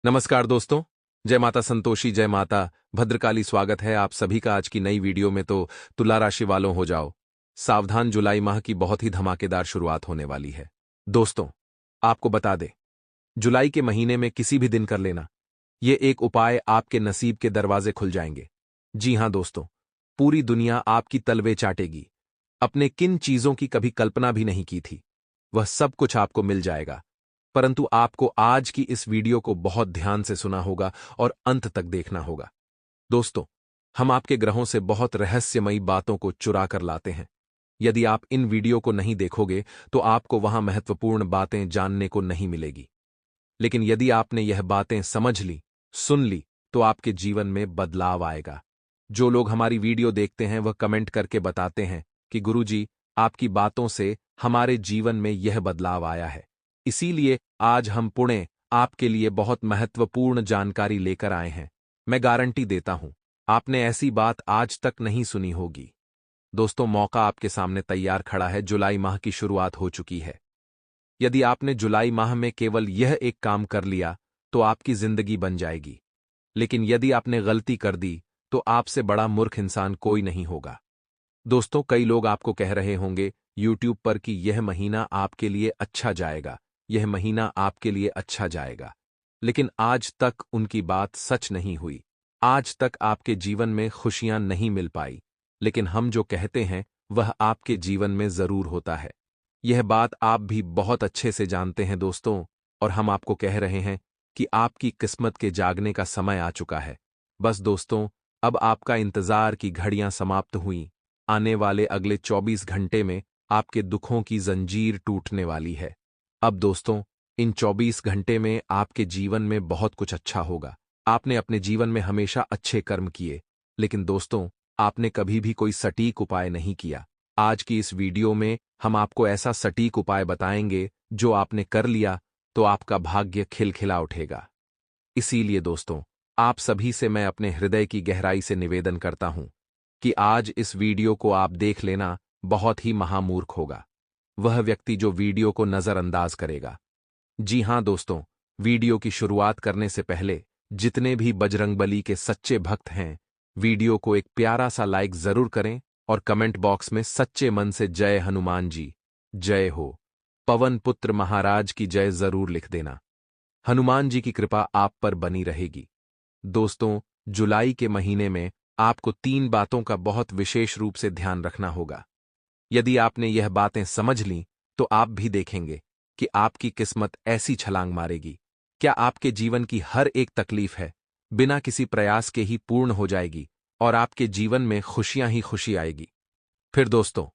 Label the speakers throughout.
Speaker 1: नमस्कार दोस्तों। जय माता संतोषी, जय माता भद्रकाली। स्वागत है आप सभी का आज की नई वीडियो में। तो तुला राशि वालों हो जाओ सावधान, जुलाई माह की बहुत ही धमाकेदार शुरुआत होने वाली है। दोस्तों, आपको बता दें, जुलाई के महीने में किसी भी दिन कर लेना ये एक उपाय, आपके नसीब के दरवाजे खुल जाएंगे। जी हां दोस्तों, पूरी दुनिया आपकी तलवे चाटेगी। अपने किन चीजों की कभी कल्पना भी नहीं की थी, वह सब कुछ आपको मिल जाएगा। परंतु आपको आज की इस वीडियो को बहुत ध्यान से सुना होगा और अंत तक देखना होगा। दोस्तों, हम आपके ग्रहों से बहुत रहस्यमयी बातों को चुरा कर लाते हैं। यदि आप इन वीडियो को नहीं देखोगे तो आपको वहां महत्वपूर्ण बातें जानने को नहीं मिलेगी। लेकिन यदि आपने यह बातें समझ ली, सुन ली, तो आपके जीवन में बदलाव आएगा। जो लोग हमारी वीडियो देखते हैं वह कमेंट करके बताते हैं कि गुरुजी, आपकी बातों से हमारे जीवन में यह बदलाव आया है। इसीलिए आज हम पुणे आपके लिए बहुत महत्वपूर्ण जानकारी लेकर आए हैं। मैं गारंटी देता हूं, आपने ऐसी बात आज तक नहीं सुनी होगी। दोस्तों, मौका आपके सामने तैयार खड़ा है। जुलाई माह की शुरुआत हो चुकी है। यदि आपने जुलाई माह में केवल यह एक काम कर लिया तो आपकी जिंदगी बन जाएगी। लेकिन यदि आपने गलती कर दी तो आपसे बड़ा मूर्ख इंसान कोई नहीं होगा। दोस्तों, कई लोग आपको कह रहे होंगे यूट्यूब पर कि यह महीना आपके लिए अच्छा जाएगा, यह महीना आपके लिए अच्छा जाएगा। लेकिन आज तक उनकी बात सच नहीं हुई। आज तक आपके जीवन में खुशियां नहीं मिल पाई। लेकिन हम जो कहते हैं वह आपके जीवन में जरूर होता है। यह बात आप भी बहुत अच्छे से जानते हैं दोस्तों, और हम आपको कह रहे हैं कि आपकी किस्मत के जागने का समय आ चुका है। बस दोस्तों, अब आपका इंतजार की घड़ियां समाप्त हुई। आने वाले अगले 24 घंटे में आपके दुखों की जंजीर टूटने वाली है। अब दोस्तों, इन 24 घंटे में आपके जीवन में बहुत कुछ अच्छा होगा। आपने अपने जीवन में हमेशा अच्छे कर्म किए, लेकिन दोस्तों, आपने कभी भी कोई सटीक उपाय नहीं किया। आज की इस वीडियो में हम आपको ऐसा सटीक उपाय बताएंगे जो आपने कर लिया तो आपका भाग्य खिलखिला उठेगा। इसीलिए दोस्तों, आप सभी से मैं अपने हृदय की गहराई से निवेदन करता हूं कि आज इस वीडियो को आप देख लेना। बहुत ही महामूर्ख होगा वह व्यक्ति जो वीडियो को नजरअंदाज करेगा। जी हां दोस्तों, वीडियो की शुरुआत करने से पहले जितने भी बजरंगबली के सच्चे भक्त हैं, वीडियो को एक प्यारा सा लाइक जरूर करें और कमेंट बॉक्स में सच्चे मन से जय हनुमान जी, जय हो, पवन पुत्र महाराज की जय जरूर लिख देना। हनुमान जी की कृपा आप पर बनी रहेगी। दोस्तों, जुलाई के महीने में आपको 3 बातों का बहुत विशेष रूप से ध्यान रखना होगा। यदि आपने यह बातें समझ लीं तो आप भी देखेंगे कि आपकी किस्मत ऐसी छलांग मारेगी। क्या आपके जीवन की हर एक तकलीफ है बिना किसी प्रयास के ही पूर्ण हो जाएगी और आपके जीवन में खुशियां ही खुशी आएगी। फिर दोस्तों,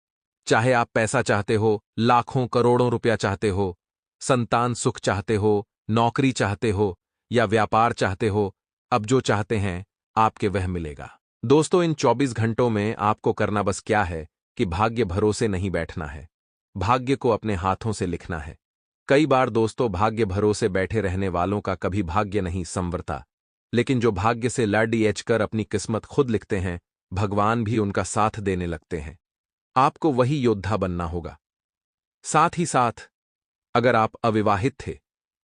Speaker 1: चाहे आप पैसा चाहते हो, लाखों करोड़ों रुपया चाहते हो, संतान सुख चाहते हो, नौकरी चाहते हो या व्यापार चाहते हो, अब जो चाहते हैं आपके वह मिलेगा। दोस्तों, इन 24 घंटों में आपको करना बस क्या है कि भाग्य भरोसे नहीं बैठना है, भाग्य को अपने हाथों से लिखना है। कई बार दोस्तों, भाग्य भरोसे बैठे रहने वालों का कभी भाग्य नहीं संवरता, लेकिन जो भाग्य से लड़ कर अपनी किस्मत खुद लिखते हैं, भगवान भी उनका साथ देने लगते हैं। आपको वही योद्धा बनना होगा। साथ ही साथ, अगर आप अविवाहित थे,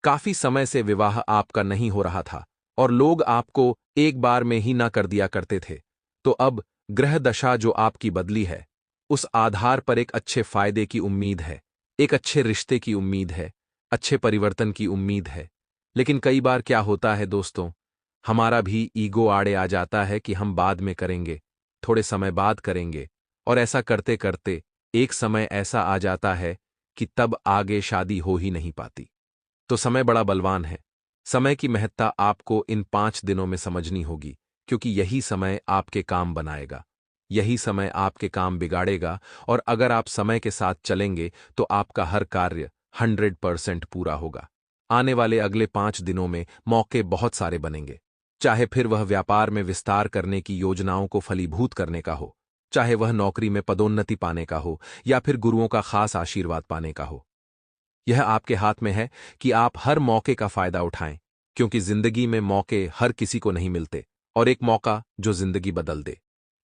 Speaker 1: काफी समय से विवाह आपका नहीं हो रहा था और लोग आपको एक बार में ही ना कर दिया करते थे, तो अब ग्रह दशा जो आपकी बदली है, उस आधार पर एक अच्छे फायदे की उम्मीद है, एक अच्छे रिश्ते की उम्मीद है, अच्छे परिवर्तन की उम्मीद है। लेकिन कई बार क्या होता है दोस्तों, हमारा भी ईगो आड़े आ जाता है कि हम बाद में करेंगे, थोड़े समय बाद करेंगे, और ऐसा करते करते एक समय ऐसा आ जाता है कि तब आगे शादी हो ही नहीं पाती। तो समय बड़ा बलवान है। समय की महत्ता आपको इन 5 दिनों में समझनी होगी, क्योंकि यही समय आपके काम बनाएगा, यही समय आपके काम बिगाड़ेगा। और अगर आप समय के साथ चलेंगे तो आपका हर कार्य 100% पूरा होगा। आने वाले अगले 5 दिनों में मौके बहुत सारे बनेंगे, चाहे फिर वह व्यापार में विस्तार करने की योजनाओं को फलीभूत करने का हो, चाहे वह नौकरी में पदोन्नति पाने का हो, या फिर गुरुओं का खास आशीर्वाद पाने का हो। यह आपके हाथ में है कि आप हर मौके का फायदा उठाएं, क्योंकि जिंदगी में मौके हर किसी को नहीं मिलते, और एक मौका जो जिंदगी बदल दे,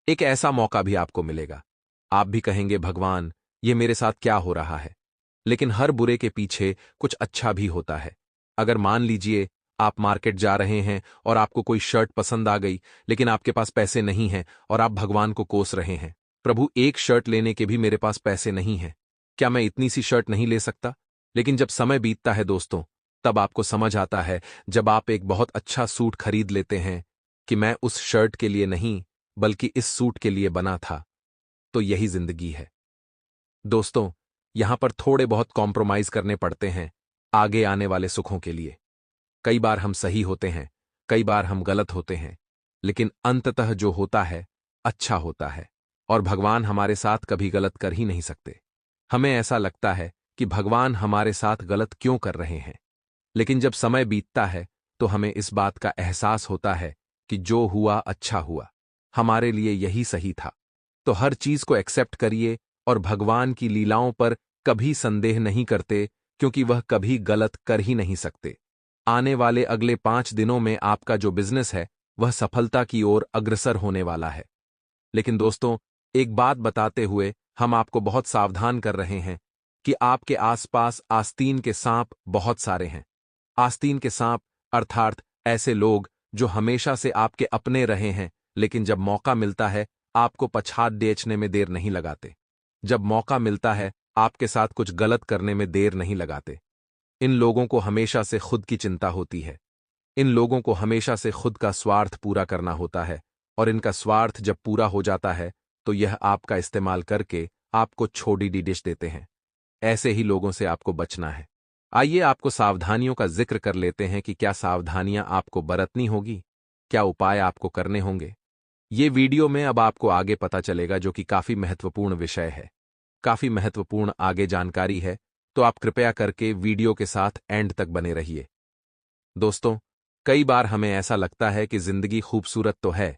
Speaker 1: एक ऐसा मौका भी आपको मिलेगा। आप भी कहेंगे, भगवान, ये मेरे साथ क्या हो रहा है? लेकिन हर बुरे के पीछे कुछ अच्छा भी होता है। अगर मान लीजिए आप मार्केट जा रहे हैं और आपको कोई शर्ट पसंद आ गई, लेकिन आपके पास पैसे नहीं हैं और आप भगवान को कोस रहे हैं, प्रभु एक शर्ट लेने के भी मेरे पास पैसे नहीं हैं, क्या मैं इतनी सी शर्ट नहीं ले सकता? लेकिन जब समय बीतता है दोस्तों, तब आपको समझ आता है, जब आप एक बहुत अच्छा सूट खरीद लेते हैं, कि मैं उस शर्ट के लिए नहीं बल्कि इस सूट के लिए बना था। तो यही जिंदगी है दोस्तों, यहां पर थोड़े बहुत कॉम्प्रोमाइज करने पड़ते हैं आगे आने वाले सुखों के लिए। कई बार हम सही होते हैं, कई बार हम गलत होते हैं, लेकिन अंततः जो होता है अच्छा होता है, और भगवान हमारे साथ कभी गलत कर ही नहीं सकते। हमें ऐसा लगता है कि भगवान हमारे साथ गलत क्यों कर रहे हैं, लेकिन जब समय बीतता है तो हमें इस बात का एहसास होता है कि जो हुआ अच्छा हुआ, हमारे लिए यही सही था। तो हर चीज को एक्सेप्ट करिए और भगवान की लीलाओं पर कभी संदेह नहीं करते, क्योंकि वह कभी गलत कर ही नहीं सकते। आने वाले अगले 5 दिनों में आपका जो बिजनेस है वह सफलता की ओर अग्रसर होने वाला है। लेकिन दोस्तों, एक बात बताते हुए हम आपको बहुत सावधान कर रहे हैं कि आपके आसपास आस्तीन के सांप बहुत सारे हैं। आस्तीन के सांप अर्थात ऐसे लोग जो हमेशा से आपके अपने रहे हैं, लेकिन जब मौका मिलता है आपको पछाड़ बेचने में देर नहीं लगाते। जब मौका मिलता है आपके साथ कुछ गलत करने में देर नहीं लगाते। इन लोगों को हमेशा से खुद की चिंता होती है। इन लोगों को हमेशा से खुद का स्वार्थ पूरा करना होता है, और इनका स्वार्थ जब पूरा हो जाता है तो यह आपका इस्तेमाल करके आपको छोटी डी डिश देते हैं। ऐसे ही लोगों से आपको बचना है। आइए आपको सावधानियों का जिक्र कर लेते हैं कि क्या सावधानियां आपको बरतनी होगी, क्या उपाय आपको करने होंगे। ये वीडियो में अब आपको आगे पता चलेगा, जो कि काफी महत्वपूर्ण विषय है, काफी महत्वपूर्ण आगे जानकारी है। तो आप कृपया करके वीडियो के साथ एंड तक बने रहिए। दोस्तों, कई बार हमें ऐसा लगता है कि जिंदगी खूबसूरत तो है,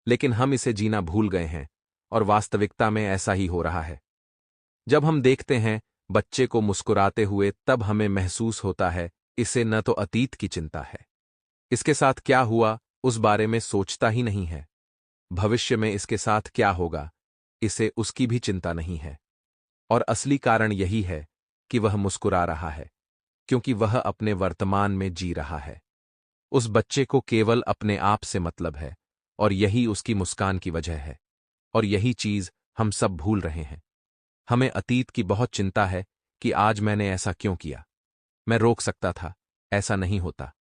Speaker 1: लेकिन हम इसे जीना भूल गए हैं, और वास्तविकता में ऐसा ही हो रहा है। जब हम देखते हैं बच्चे को मुस्कुराते हुए, तब हमें महसूस होता है इसे न तो अतीत की चिंता है, इसके साथ क्या हुआ उस बारे में सोचता ही नहीं है, भविष्य में इसके साथ क्या होगा इसे उसकी भी चिंता नहीं है। और असली कारण यही है कि वह मुस्कुरा रहा है, क्योंकि वह अपने वर्तमान में जी रहा है। उस बच्चे को केवल अपने आप से मतलब है, और यही उसकी मुस्कान की वजह है। और यही चीज हम सब भूल रहे हैं। हमें अतीत की बहुत चिंता है कि आज मैंने ऐसा क्यों किया, मैं रोक सकता था, ऐसा नहीं होता,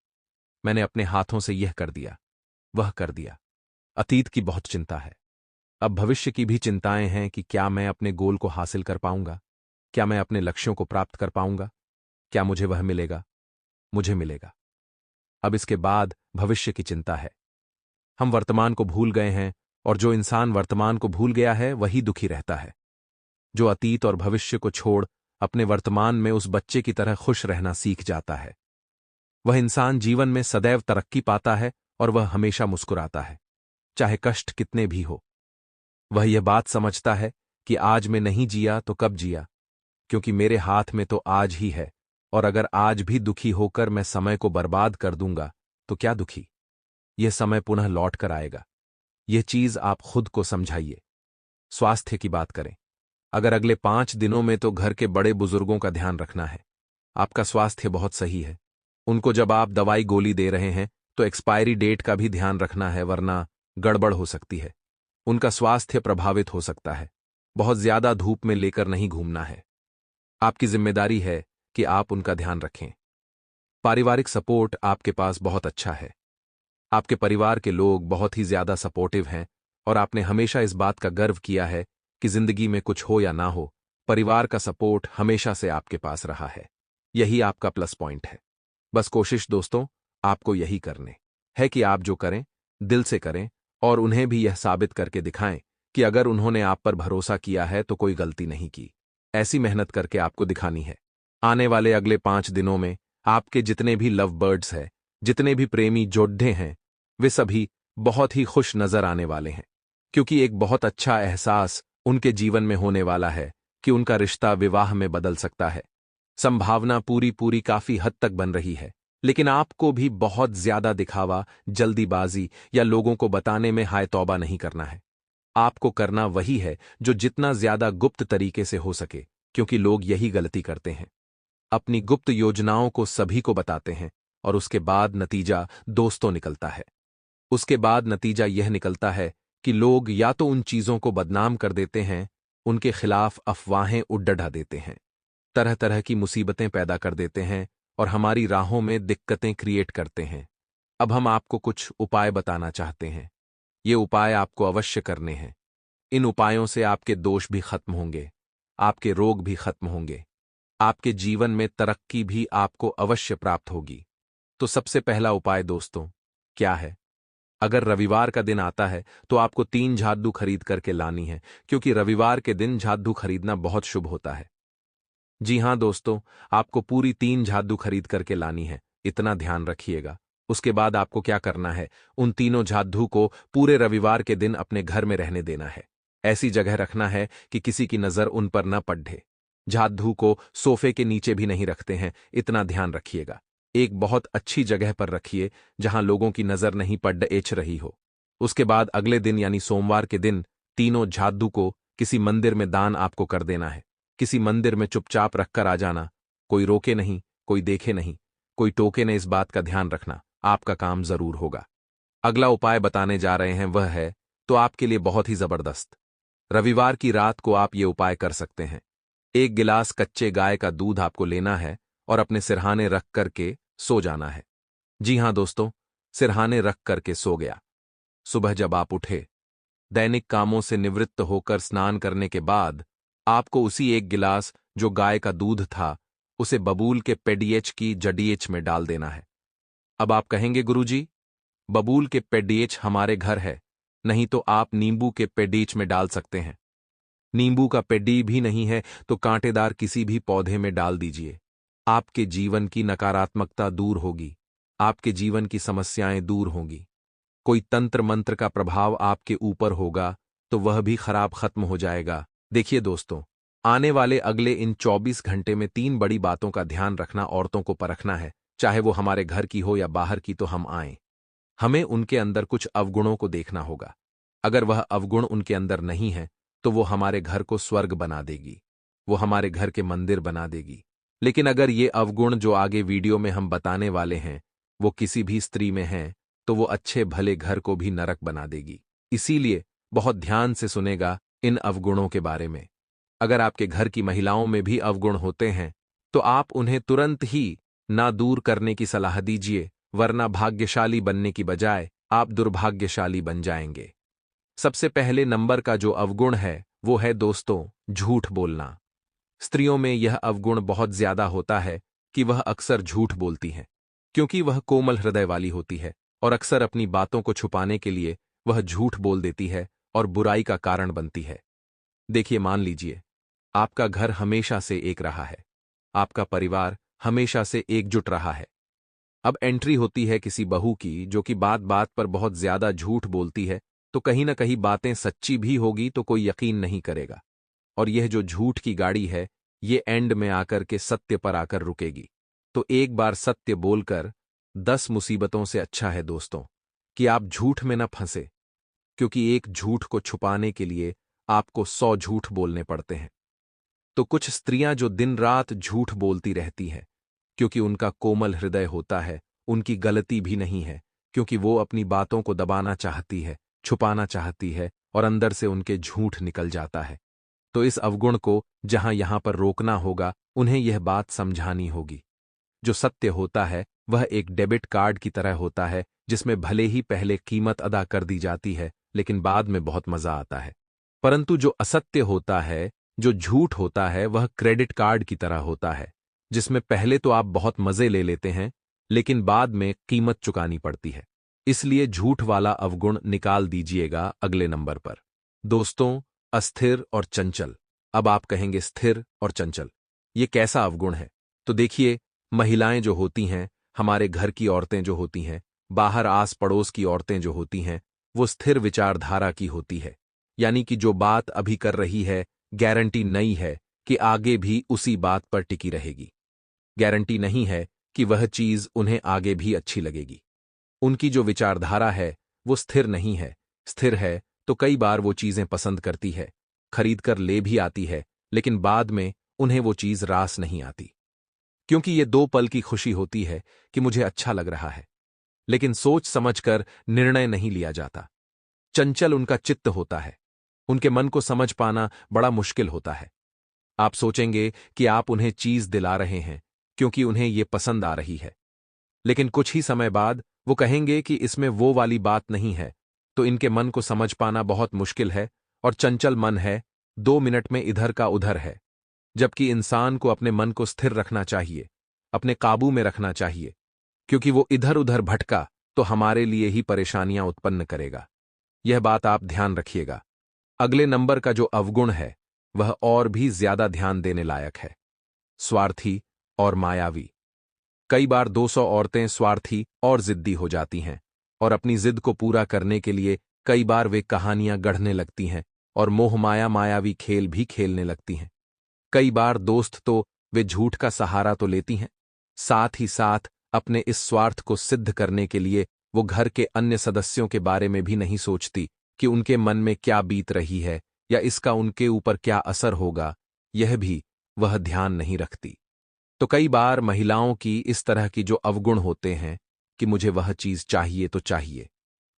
Speaker 1: मैंने अपने हाथों से यह कर दिया, वह कर दिया। अतीत की बहुत चिंता है। अब भविष्य की भी चिंताएं हैं कि क्या मैं अपने गोल को हासिल कर पाऊंगा, क्या मैं अपने लक्ष्यों को प्राप्त कर पाऊंगा, क्या मुझे वह मिलेगा, मुझे मिलेगा। अब इसके बाद भविष्य की चिंता है। हम वर्तमान को भूल गए हैं, और जो इंसान वर्तमान को भूल गया है वही दुखी रहता है। जो अतीत और भविष्य को छोड़ अपने वर्तमान में उस बच्चे की तरह खुश रहना सीख जाता है, वह इंसान जीवन में सदैव तरक्की पाता है, और वह हमेशा मुस्कुराता है, चाहे कष्ट कितने भी हो। वह यह बात समझता है कि आज मैं नहीं जिया तो कब जिया, क्योंकि मेरे हाथ में तो आज ही है, और अगर आज भी दुखी होकर मैं समय को बर्बाद कर दूंगा तो क्या दुखी, यह समय पुनः लौट कर आएगा। यह चीज आप खुद को समझाइए। स्वास्थ्य की बात करें, अगर अगले 5 दिनों में तो घर के बड़े बुजुर्गों का ध्यान रखना है। आपका स्वास्थ्य बहुत सही है, उनको जब आप दवाई गोली दे रहे हैं तो एक्सपायरी डेट का भी ध्यान रखना है, वरना गड़बड़ हो सकती है, उनका स्वास्थ्य प्रभावित हो सकता है। बहुत ज्यादा धूप में लेकर नहीं घूमना है। आपकी जिम्मेदारी है कि आप उनका ध्यान रखें। पारिवारिक सपोर्ट आपके पास बहुत अच्छा है। आपके परिवार के लोग बहुत ही ज्यादा सपोर्टिव हैं, और आपने हमेशा इस बात का गर्व किया है कि जिंदगी में कुछ हो या ना हो, परिवार का सपोर्ट हमेशा से आपके पास रहा है। यही आपका प्लस पॉइंट है। बस कोशिश दोस्तों आपको यही करने है कि आप जो करें दिल से करें, और उन्हें भी यह साबित करके दिखाएं कि अगर उन्होंने आप पर भरोसा किया है तो कोई गलती नहीं की। ऐसी मेहनत करके आपको दिखानी है। आने वाले अगले 5 दिनों में आपके जितने भी लव बर्ड्स हैं, जितने भी प्रेमी जोद्धे हैं, वे सभी बहुत ही खुश नजर आने वाले हैं, क्योंकि एक बहुत अच्छा एहसास उनके जीवन में होने वाला है कि उनका रिश्ता विवाह में बदल सकता है। संभावना पूरी पूरी काफी हद तक बन रही है, लेकिन आपको भी बहुत ज्यादा दिखावा, जल्दीबाजी या लोगों को बताने में हाय तौबा नहीं करना है। आपको करना वही है जो जितना ज्यादा गुप्त तरीके से हो सके, क्योंकि लोग यही गलती करते हैं, अपनी गुप्त योजनाओं को सभी को बताते हैं और उसके बाद नतीजा दोस्तों निकलता है। उसके बाद नतीजा यह निकलता है कि लोग या तो उन चीजों को बदनाम कर देते हैं, उनके खिलाफ अफवाहें उड़ढ़ा देते हैं, तरह तरह की मुसीबतें पैदा कर देते हैं और हमारी राहों में दिक्कतें क्रिएट करते हैं। अब हम आपको कुछ उपाय बताना चाहते हैं। ये उपाय आपको अवश्य करने हैं। इन उपायों से आपके दोष भी खत्म होंगे, आपके रोग भी खत्म होंगे, आपके जीवन में तरक्की भी आपको अवश्य प्राप्त होगी। तो सबसे पहला उपाय दोस्तों क्या है? अगर रविवार का दिन आता है तो आपको 3 झाड़ू खरीद करके लानी है, क्योंकि रविवार के दिन झाड़ू खरीदना बहुत शुभ होता है। जी हां दोस्तों, आपको पूरी 3 झाड़ू खरीद करके लानी है, इतना ध्यान रखिएगा। उसके बाद आपको क्या करना है, उन तीनों झाड़ू को पूरे रविवार के दिन अपने घर में रहने देना है। ऐसी जगह रखना है कि किसी की नजर उन पर न पड़े। झाड़ू को सोफे के नीचे भी नहीं रखते हैं, इतना ध्यान रखिएगा। एक बहुत अच्छी जगह पर रखिए जहां लोगों की नजर नहीं पड़ एच रही हो। उसके बाद अगले दिन यानी सोमवार के दिन तीनों झाड़ू को किसी मंदिर में दान आपको कर देना है। किसी मंदिर में चुपचाप रखकर आ जाना, कोई रोके नहीं, कोई देखे नहीं, कोई टोके नहीं, इस बात का ध्यान रखना, आपका काम जरूर होगा। अगला उपाय बताने जा रहे हैं वह है तो आपके लिए बहुत ही जबरदस्त। रविवार की रात को आप ये उपाय कर सकते हैं। 1 गिलास कच्चे गाय का दूध आपको लेना है और अपने सिरहाने रख करके सो जाना है। जी हां दोस्तों, सिरहाने रख करके सो गया। सुबह जब आप उठे, दैनिक कामों से निवृत्त होकर स्नान करने के बाद आपको उसी 1 गिलास जो गाय का दूध था उसे बबूल के पेडीएच की जडीएच में डाल देना है। अब आप कहेंगे गुरुजी, बबूल के पेडीएच हमारे घर है, नहीं तो आप नींबू के पेडीएच में डाल सकते हैं। नींबू का पेडी भी नहीं है तो कांटेदार किसी भी पौधे में डाल दीजिए। आपके जीवन की नकारात्मकता दूर होगी, आपके जीवन की समस्याएं दूर होंगी। कोई तंत्र मंत्र का प्रभाव आपके ऊपर होगा तो वह भी खराब खत्म हो जाएगा। देखिए दोस्तों, आने वाले अगले इन 24 घंटे में 3 बड़ी बातों का ध्यान रखना, औरतों को परखना है, चाहे वो हमारे घर की हो या बाहर की, तो हम आएं। हमें उनके अंदर कुछ अवगुणों को देखना होगा। अगर वह अवगुण उनके अंदर नहीं है तो वो हमारे घर को स्वर्ग बना देगी, वो हमारे घर के मंदिर बना देगी। लेकिन अगर ये अवगुण जो आगे वीडियो में हम बताने वाले हैं वो किसी भी स्त्री में हैं तो वो अच्छे भले घर को भी नरक बना देगी। इसीलिए बहुत ध्यान से सुनेगा इन अवगुणों के बारे में। अगर आपके घर की महिलाओं में भी अवगुण होते हैं तो आप उन्हें तुरंत ही ना दूर करने की सलाह दीजिए, वरना भाग्यशाली बनने की बजाय आप दुर्भाग्यशाली बन जाएंगे। सबसे पहले नंबर का जो अवगुण है वो है दोस्तों झूठ बोलना। स्त्रियों में यह अवगुण बहुत ज्यादा होता है कि वह अक्सर झूठ बोलती हैं, क्योंकि वह कोमल हृदय वाली होती है और अक्सर अपनी बातों को छुपाने के लिए वह झूठ बोल देती है और बुराई का कारण बनती है। देखिए, मान लीजिए आपका घर हमेशा से एक रहा है, आपका परिवार हमेशा से एकजुट रहा है। अब एंट्री होती है किसी बहू की जो कि बात बात पर बहुत ज्यादा झूठ बोलती है, तो कहीं ना कहीं बातें सच्ची भी होगी तो कोई यकीन नहीं करेगा। और यह जो झूठ की गाड़ी है ये एंड में आकर के सत्य पर आकर रुकेगी। तो एक बार सत्य बोलकर 10 मुसीबतों से अच्छा है दोस्तों कि आप झूठ में न फंसे, क्योंकि एक झूठ को छुपाने के लिए आपको 100 झूठ बोलने पड़ते हैं। तो कुछ स्त्रियां जो दिन रात झूठ बोलती रहती हैं क्योंकि उनका कोमल हृदय होता है, उनकी गलती भी नहीं है, क्योंकि वो अपनी बातों को दबाना चाहती है, छुपाना चाहती है और अंदर से उनके झूठ निकल जाता है। तो इस अवगुण को जहां यहां पर रोकना होगा, उन्हें यह बात समझानी होगी। जो सत्य होता है वह एक डेबिट कार्ड की तरह होता है जिसमें भले ही पहले कीमत अदा कर दी जाती है लेकिन बाद में बहुत मजा आता है। परंतु जो असत्य होता है, जो झूठ होता है, वह क्रेडिट कार्ड की तरह होता है जिसमें पहले तो आप बहुत मजे ले लेते हैं लेकिन बाद में कीमत चुकानी पड़ती है। इसलिए झूठ वाला अवगुण निकाल दीजिएगा अगले नंबर पर। दोस्तों, अस्थिर और चंचल। अब आप कहेंगे स्थिर और चंचल ये कैसा अवगुण है? तो देखिए, महिलाएं जो होती हैं, हमारे घर की औरतें जो होती हैं, बाहर आस पड़ोस की औरतें जो होती हैं, वो स्थिर विचारधारा की होती है। यानी कि जो बात अभी कर रही है गारंटी नहीं है कि आगे भी उसी बात पर टिकी रहेगी। गारंटी नहीं है कि वह चीज उन्हें आगे भी अच्छी लगेगी। उनकी जो विचारधारा है वो स्थिर नहीं है। स्थिर है तो कई बार वो चीजें पसंद करती है, खरीद कर ले भी आती है, लेकिन बाद में उन्हें वो चीज रास नहीं आती। क्योंकि ये 2 पल की खुशी होती है कि मुझे अच्छा लग रहा है, लेकिन सोच समझकर निर्णय नहीं लिया जाता। चंचल उनका चित्त होता है, उनके मन को समझ पाना बड़ा मुश्किल होता है। आप सोचेंगे कि आप उन्हें चीज दिला रहे हैं क्योंकि उन्हें ये पसंद आ रही है, लेकिन कुछ ही समय बाद वो कहेंगे कि इसमें वो वाली बात नहीं है, तो इनके मन को समझ पाना बहुत मुश्किल है और चंचल मन है, 2 मिनट में इधर का उधर है। जबकि इंसान को अपने मन को स्थिर रखना चाहिए, अपने काबू में रखना चाहिए, क्योंकि वो इधर उधर भटका तो हमारे लिए ही परेशानियां उत्पन्न करेगा। यह बात आप ध्यान रखिएगा। अगले नंबर का जो अवगुण है वह और भी ज्यादा ध्यान देने लायक है, स्वार्थी और मायावी। कई बार 200 औरतें स्वार्थी और जिद्दी हो जाती हैं और अपनी जिद को पूरा करने के लिए कई बार वे कहानियां गढ़ने लगती हैं और मोहमाया मायावी खेल भी खेलने लगती हैं। कई बार दोस्त तो वे झूठ का सहारा तो लेती हैं, साथ ही साथ अपने इस स्वार्थ को सिद्ध करने के लिए वो घर के अन्य सदस्यों के बारे में भी नहीं सोचती कि उनके मन में क्या बीत रही है या इसका उनके ऊपर क्या असर होगा, यह भी वह ध्यान नहीं रखती। तो कई बार महिलाओं की इस तरह की जो अवगुण होते हैं कि मुझे वह चीज चाहिए तो चाहिए,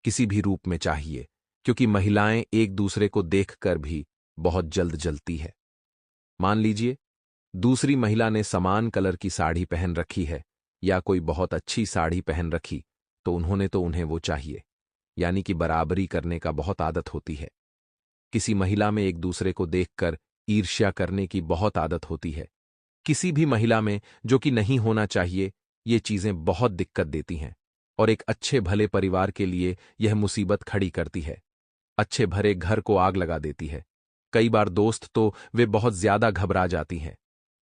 Speaker 1: किसी भी रूप में चाहिए, क्योंकि महिलाएं एक दूसरे को देखकर भी बहुत जल्द जलती है। मान लीजिए दूसरी महिला ने समान कलर की साड़ी पहन रखी है या कोई बहुत अच्छी साड़ी पहन रखी, तो उन्हें वो चाहिए, यानी कि बराबरी करने का बहुत आदत होती है। किसी महिला में एक दूसरे को देखकर ईर्ष्या करने की बहुत आदत होती है। किसी भी महिला में जो कि नहीं होना चाहिए, ये चीजें बहुत दिक्कत देती हैं और एक अच्छे भले परिवार के लिए यह मुसीबत खड़ी करती है। अच्छे भरे घर को आग लगा देती है। कई बार दोस्त तो वे बहुत ज्यादा घबरा जाती हैं।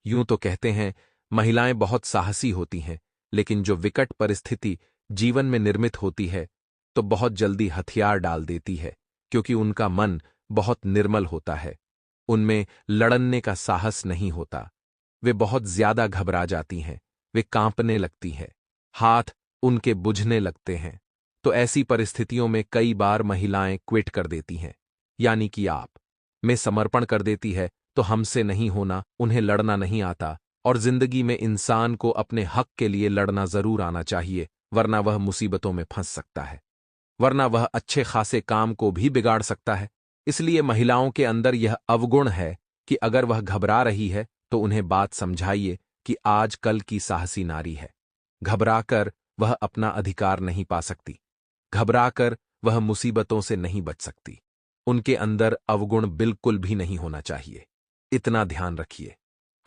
Speaker 1: यूं तो कहते हैं महिलाएं बहुत साहसी होती हैं, लेकिन जो विकट परिस्थिति जीवन में निर्मित होती है तो बहुत जल्दी हथियार डाल देती है, क्योंकि उनका मन बहुत निर्मल होता है। उनमें लड़ने का साहस नहीं होता। वे बहुत ज्यादा घबरा जाती हैं, वे कांपने लगती हैं, हाथ उनके बुझने लगते हैं। तो ऐसी परिस्थितियों में कई बार महिलाएं क्विट कर देती हैं, यानी कि आप में समर्पण कर देती है, तो हमसे नहीं होना, उन्हें लड़ना नहीं आता। और जिंदगी में इंसान को अपने हक के लिए लड़ना जरूर आना चाहिए, वरना वह मुसीबतों में फंस सकता है, वरना वह अच्छे खासे काम को भी बिगाड़ सकता है। इसलिए महिलाओं के अंदर यह अवगुण है कि अगर वह घबरा रही है तो उन्हें बात समझाइए कि आज कल की साहसी नारी है। घबराकर वह अपना अधिकार नहीं पा सकती, घबराकर वह मुसीबतों से नहीं बच सकती। उनके अंदर अवगुण बिल्कुल भी नहीं होना चाहिए, इतना ध्यान रखिए।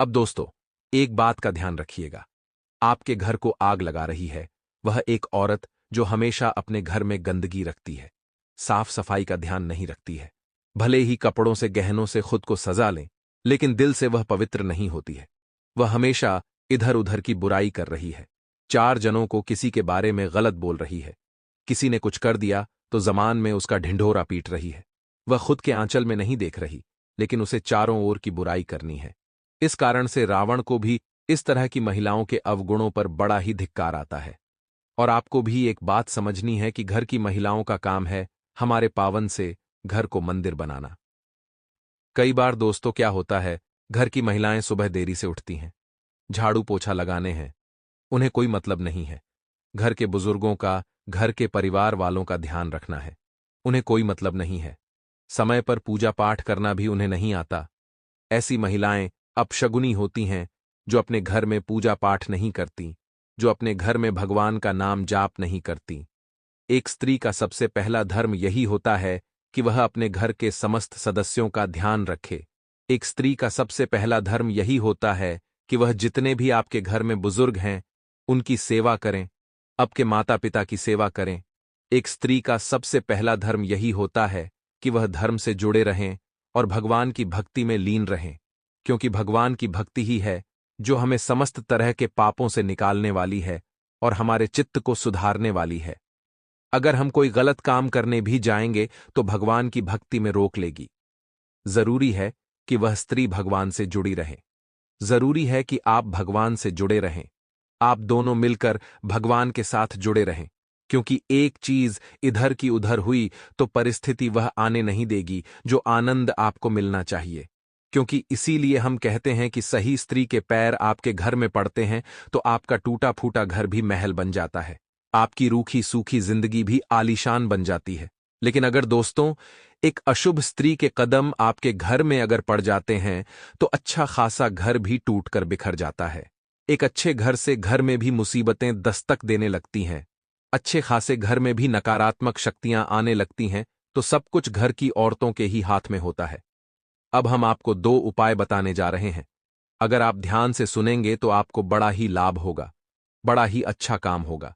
Speaker 1: अब दोस्तों, एक बात का ध्यान रखिएगा। आपके घर को आग लगा रही है वह एक औरत जो हमेशा अपने घर में गंदगी रखती है, साफ सफाई का ध्यान नहीं रखती है। भले ही कपड़ों से गहनों से खुद को सजा लें, लेकिन दिल से वह पवित्र नहीं होती है। वह हमेशा इधर उधर की बुराई कर रही है, 4 जनों को किसी के बारे में गलत बोल रही है। किसी ने कुछ कर दिया तो जमान में उसका ढिंढोरा पीट रही है। वह खुद के आंचल में नहीं देख रही, लेकिन उसे चारों ओर की बुराई करनी है। इस कारण से रावण को भी इस तरह की महिलाओं के अवगुणों पर बड़ा ही धिक्कार आता है। और आपको भी एक बात समझनी है कि घर की महिलाओं का काम है हमारे पावन से घर को मंदिर बनाना। कई बार दोस्तों क्या होता है, घर की महिलाएं सुबह देरी से उठती हैं, झाड़ू पोछा लगाने हैं, उन्हें कोई मतलब नहीं है। घर के बुजुर्गों का, घर के परिवार वालों का ध्यान रखना है, उन्हें कोई मतलब नहीं है। समय पर पूजा पाठ करना भी उन्हें नहीं आता। ऐसी महिलाएं अपशगुनी होती हैं जो अपने घर में पूजा पाठ नहीं करती, जो अपने घर में भगवान का नाम जाप नहीं करती। एक स्त्री का सबसे पहला धर्म यही होता है कि वह अपने घर के समस्त सदस्यों का ध्यान रखे। एक स्त्री का सबसे पहला धर्म यही होता है कि वह जितने भी आपके घर में बुजुर्ग हैं उनकी सेवा करें, आपके माता पिता की सेवा करें। एक स्त्री का सबसे पहला धर्म यही होता है कि वह धर्म से जुड़े रहें और भगवान की भक्ति में लीन रहें, क्योंकि भगवान की भक्ति ही है जो हमें समस्त तरह के पापों से निकालने वाली है और हमारे चित्त को सुधारने वाली है। अगर हम कोई गलत काम करने भी जाएंगे तो भगवान की भक्ति में रोक लेगी। जरूरी है कि वह स्त्री भगवान से जुड़ी रहे, जरूरी है कि आप भगवान से जुड़े रहें, आप दोनों मिलकर भगवान के साथ जुड़े रहें, क्योंकि एक चीज इधर की उधर हुई तो परिस्थिति वह आने नहीं देगी जो आनंद आपको मिलना चाहिए। क्योंकि इसीलिए हम कहते हैं कि सही स्त्री के पैर आपके घर में पड़ते हैं तो आपका टूटा फूटा घर भी महल बन जाता है, आपकी रूखी सूखी जिंदगी भी आलीशान बन जाती है। लेकिन अगर दोस्तों एक अशुभ स्त्री के कदम आपके घर में अगर पड़ जाते हैं तो अच्छा खासा घर भी टूटकर बिखर जाता है। एक अच्छे घर से घर में भी मुसीबतें दस्तक देने लगती हैं, अच्छे खासे घर में भी नकारात्मक शक्तियां आने लगती हैं, तो सब कुछ घर की औरतों के ही हाथ में होता है। अब हम आपको 2 उपाय बताने जा रहे हैं। अगर आप ध्यान से सुनेंगे तो आपको बड़ा ही लाभ होगा, बड़ा ही अच्छा काम होगा।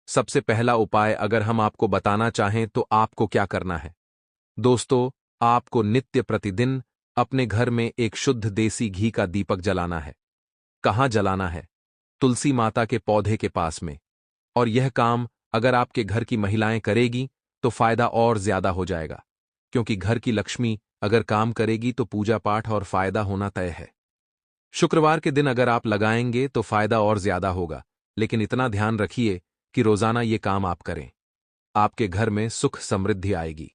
Speaker 1: सबसे पहला उपाय अगर हम आपको बताना चाहें तो आपको क्या करना है दोस्तों, आपको नित्य प्रतिदिन अपने घर में एक शुद्ध देसी घी का दीपक जलाना है। कहाँ जलाना है? तुलसी माता के पौधे के पास में। और यह काम अगर आपके घर की महिलाएं करेगी तो फायदा और ज्यादा हो जाएगा, क्योंकि घर की लक्ष्मी अगर काम करेगी तो पूजा पाठ और फायदा होना तय है। शुक्रवार के दिन अगर आप लगाएंगे तो फायदा और ज्यादा होगा, लेकिन इतना ध्यान रखिए कि रोजाना ये काम आप करें। आपके घर में सुख समृद्धि आएगी।